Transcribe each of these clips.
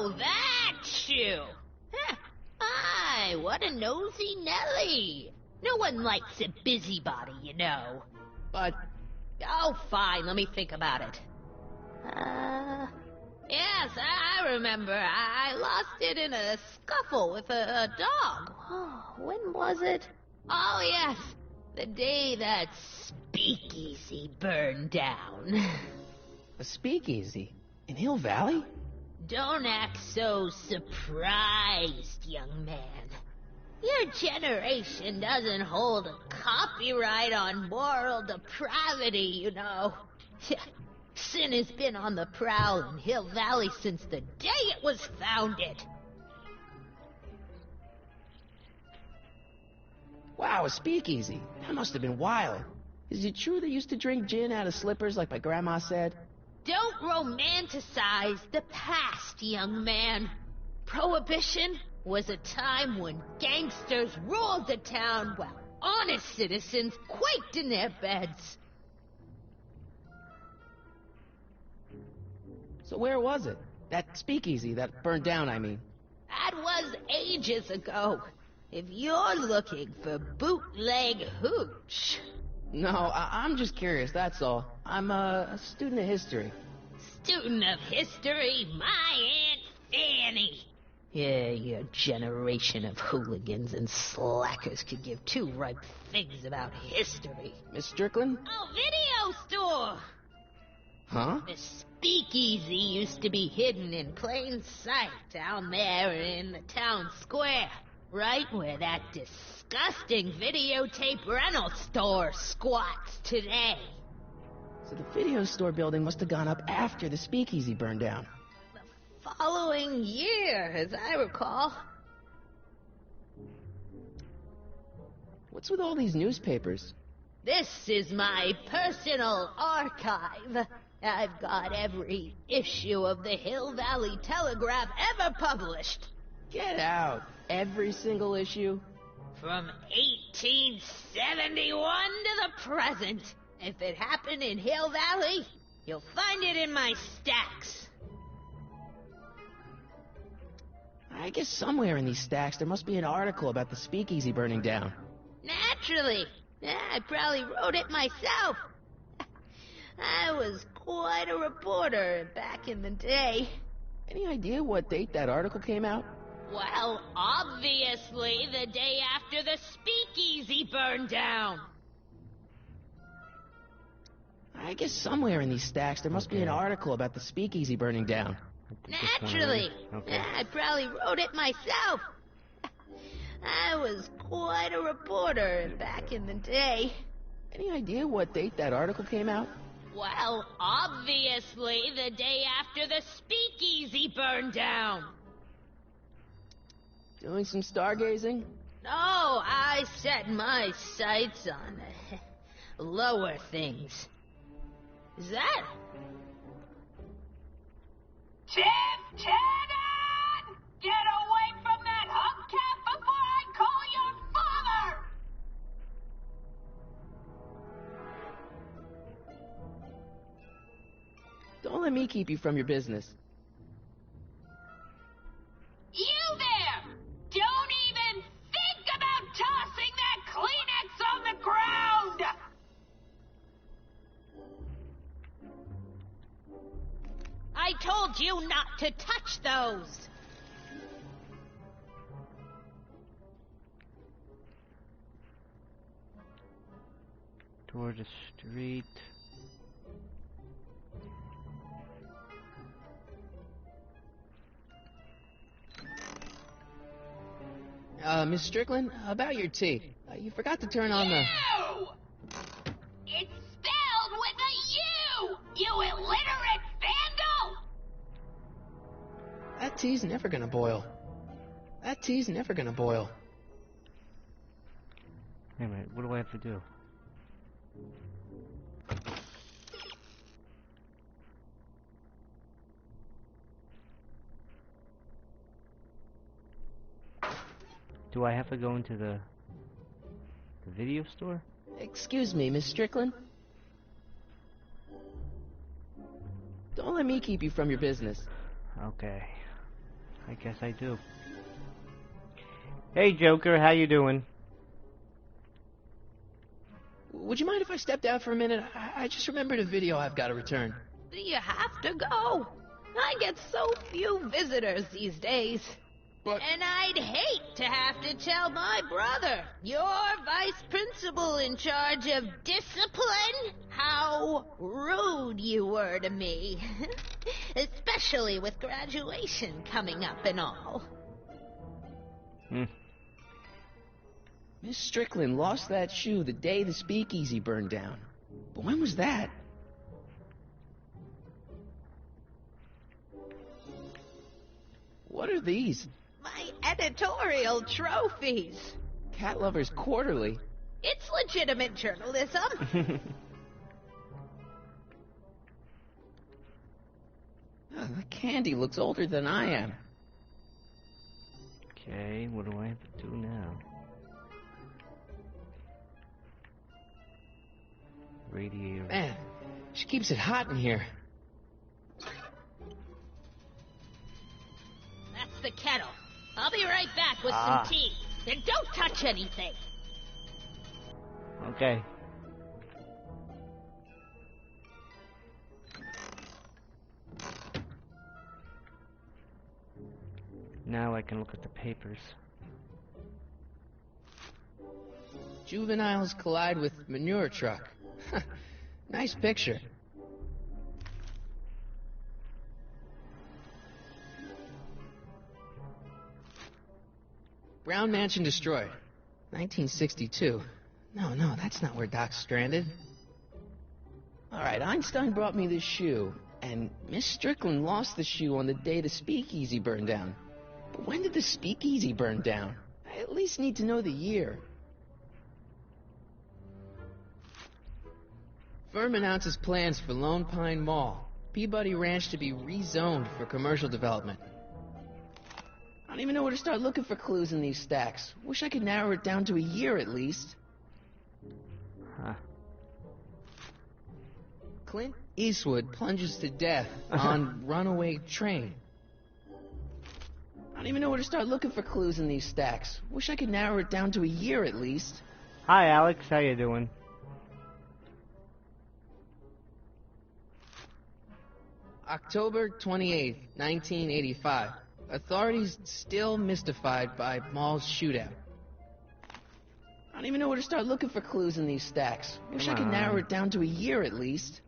Oh, that shoe! Huh. Aye, what a nosy Nelly. No one likes a busybody, you know. But... Oh, fine, let me think about it. Yes, I remember. I lost it in a scuffle with a dog. Oh, when was it? Oh, yes, the day that speakeasy burned down. A speakeasy? In Hill Valley? Don't act so surprised, young man. Your generation doesn't hold a copyright on moral depravity, you know. Sin has been on the prowl in Hill Valley since the day it was founded. Wow, a speakeasy. That must have been wild. Is it true they used to drink gin out of slippers like my grandma said? Don't romanticize the past, young man. Prohibition was a time when gangsters ruled the town while honest citizens quaked in their beds. So where was it? That speakeasy that burned down, I mean. That was ages ago. If you're looking for bootleg hooch... No, I'm just curious, that's all. I'm a student of history. Student of history? My Aunt Fanny. Yeah, your generation of hooligans and slackers could give two ripe figs about history. Miss Strickland? Oh, video store! Huh? The speakeasy used to be hidden in plain sight down there in the town square, right where that disgusting videotape rental store squats today. So the video store building must have gone up after the speakeasy burned down. The following year, as I recall. What's with all these newspapers? This is my personal archive. I've got every issue of the Hill Valley Telegraph ever published. Get out. Every single issue? From 1871 to the present. If it happened in Hill Valley, you'll find it in my stacks. I guess somewhere in these stacks there must be an article about the speakeasy burning down. Naturally. I probably wrote it myself. I was quite a reporter back in the day. Any idea what date that article came out? Well, obviously the day after the speakeasy burned down. I guess somewhere in these stacks there must be an article about the speakeasy burning down. Naturally. I probably wrote it myself. I was quite a reporter back in the day. Any idea what date that article came out? Well, obviously the day after the speakeasy burned down. Doing some stargazing? No, I set my sights on lower things. Is that? Tim Tannen! Get away from that hubcap before I call your father! Don't let me keep you from your business. You there! Don't even think about tossing that Kleenex on the ground! I told you not to touch those. Toward the street. Miss Strickland, about your tea. You forgot to turn on the... You! It's spelled with a U! You illiterate vandal! That tea's never gonna boil. That tea's never gonna boil. Wait a minute, what do I have to do? Do I have to go into the video store? Excuse me, Miss Strickland? Don't let me keep you from your business. Okay. I guess I do. Hey, Joker, how you doing? Would you mind if I stepped out for a minute? I just remembered a video I've got to return. Do you have to go? I get so few visitors these days. But... And I'd hate to have to tell my brother, your vice principal in charge of discipline, how rude you were to me. Especially with graduation coming up and all. Miss Strickland lost that shoe the day the speakeasy burned down. But when was that? What are these? My editorial trophies. Cat Lovers Quarterly. It's legitimate journalism. The candy looks older than I am. Okay, what do I have to do now? Radiator. Man, she keeps it hot in here. That's the kettle. I'll be right back with some tea. And don't touch anything. Okay. Now I can look at the papers. Juveniles collide with manure truck. Nice picture. Brown Mansion destroyed. 1962. No, that's not where Doc's stranded. Alright, Einstein brought me this shoe, and Miss Strickland lost the shoe on the day the speakeasy burned down. But when did the speakeasy burn down? I at least need to know the year. Firm announces plans for Lone Pine Mall, Peabody Ranch to be rezoned for commercial development. I don't even know where to start looking for clues in these stacks. Wish I could narrow it down to a year at least. Huh. Clint Eastwood plunges to death on runaway train. I don't even know where to start looking for clues in these stacks. Wish I could narrow it down to a year at least. Hi, Alex. How you doing? October 28th, 1985. Authorities still mystified by mall's shootout. I don't even know where to start looking for clues in these stacks. Wish I could narrow it down to a year at least.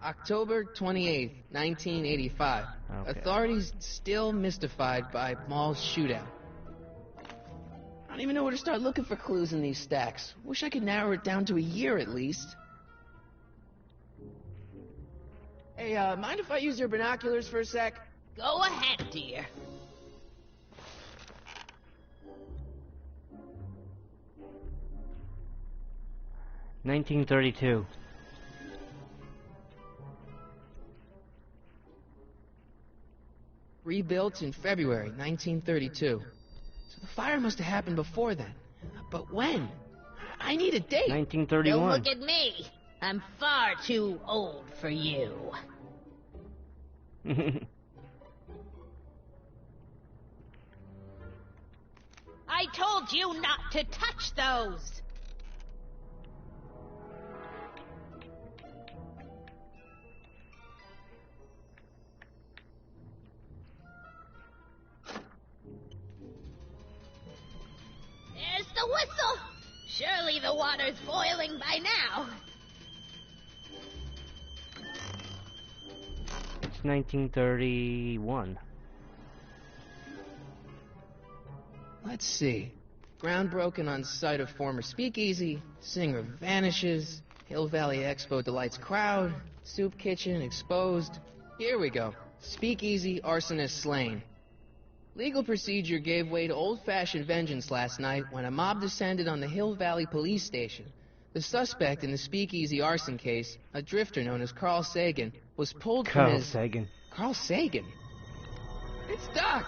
October 28th, 1985. Okay. Authorities still mystified by mall's shootout. I don't even know where to start looking for clues in these stacks. Wish I could narrow it down to a year at least. Hey, mind if I use your binoculars for a sec? Go ahead, dear. $1932. Rebuilt in February 1932. So the fire must have happened before then. But when? I need a date. 1931. Don't look at me. I'm far too old for you. I told you not to touch those. There's the whistle. Surely the water's boiling by now. It's 1931. Let's see. Ground broken on site of former speakeasy. Singer vanishes. Hill Valley Expo delights crowd. Soup kitchen exposed. Here we go. Speakeasy arsonist slain. Legal procedure gave way to old-fashioned vengeance last night when a mob descended on the Hill Valley police station. The suspect in the speakeasy arson case, a drifter known as Carl Sagan, was pulled from his... Sagan. Carl Sagan? It's Doc!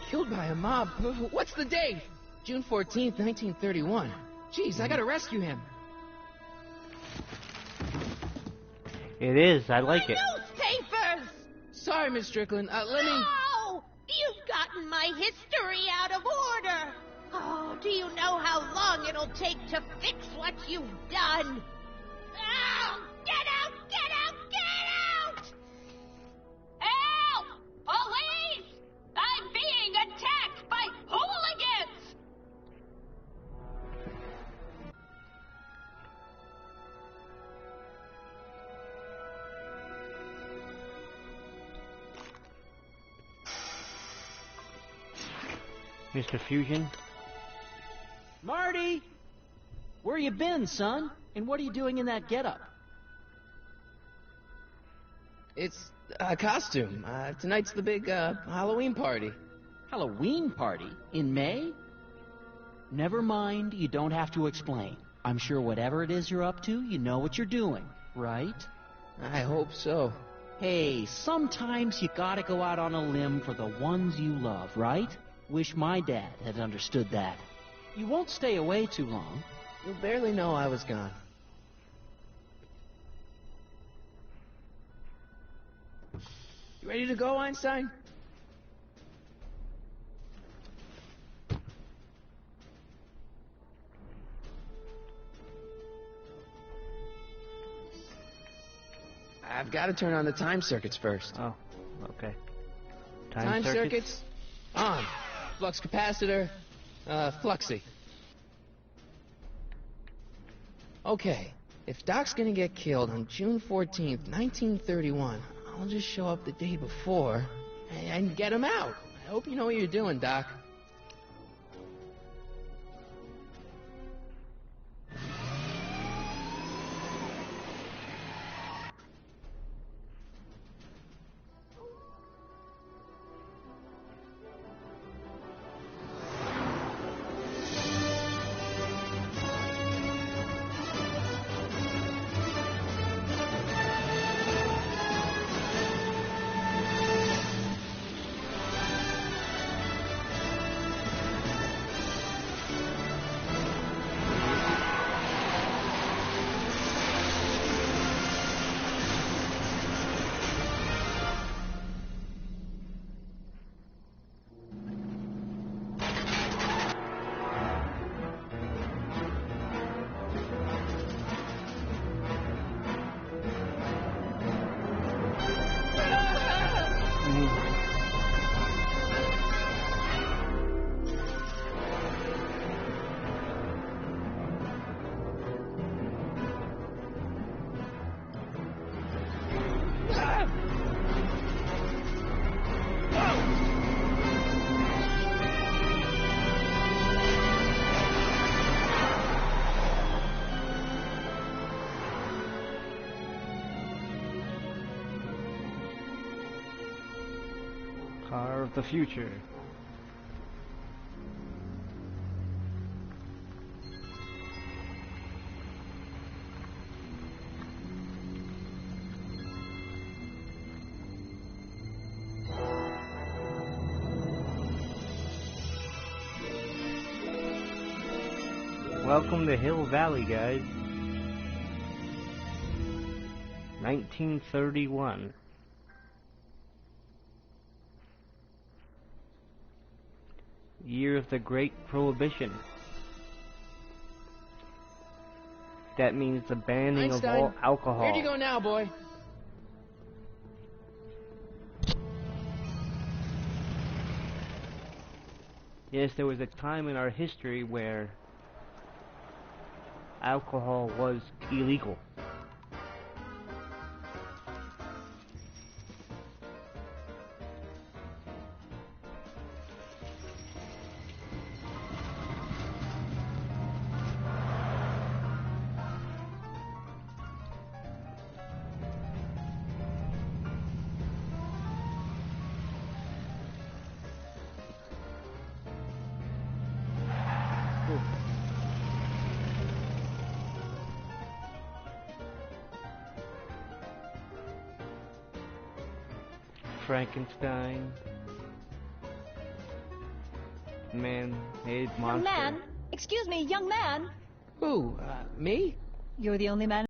Killed by a mob. What's the date? June 14th, 1931. Jeez, I gotta rescue him. It is. I like it. Newspapers! Sorry, Miss Strickland. Let me... Oh! You've gotten my history out of order! Oh, do you know how long it'll take to fix what you've done? Oh, get out! Get out! Get out! Help! Police! I'm being attacked by hooligans! Mr. Fusion? Marty! Where you been, son? And what are you doing in that getup? It's a costume. Tonight's the big, Halloween party. Halloween party? In May? Never mind, you don't have to explain. I'm sure whatever it is you're up to, you know what you're doing, right? I hope so. Hey, sometimes you gotta go out on a limb for the ones you love, right? Wish my dad had understood that. You won't stay away too long. You'll barely know I was gone. You ready to go, Einstein? I've got to turn on the time circuits first. Oh, okay. Time circuits on. Flux capacitor, fluxy. Okay, if Doc's gonna get killed on June 14th, 1931, I'll just show up the day before and get him out. I hope you know what you're doing, Doc. Car of the future. Welcome to Hill Valley, guys. 1931. Year of the Great Prohibition. That means the banning Einstein, of all alcohol. Where'd you go now, boy? Yes, there was a time in our history where alcohol was illegal. Frankenstein. Man-made monster. Young man? Excuse me, young man? Who, me? You're the only man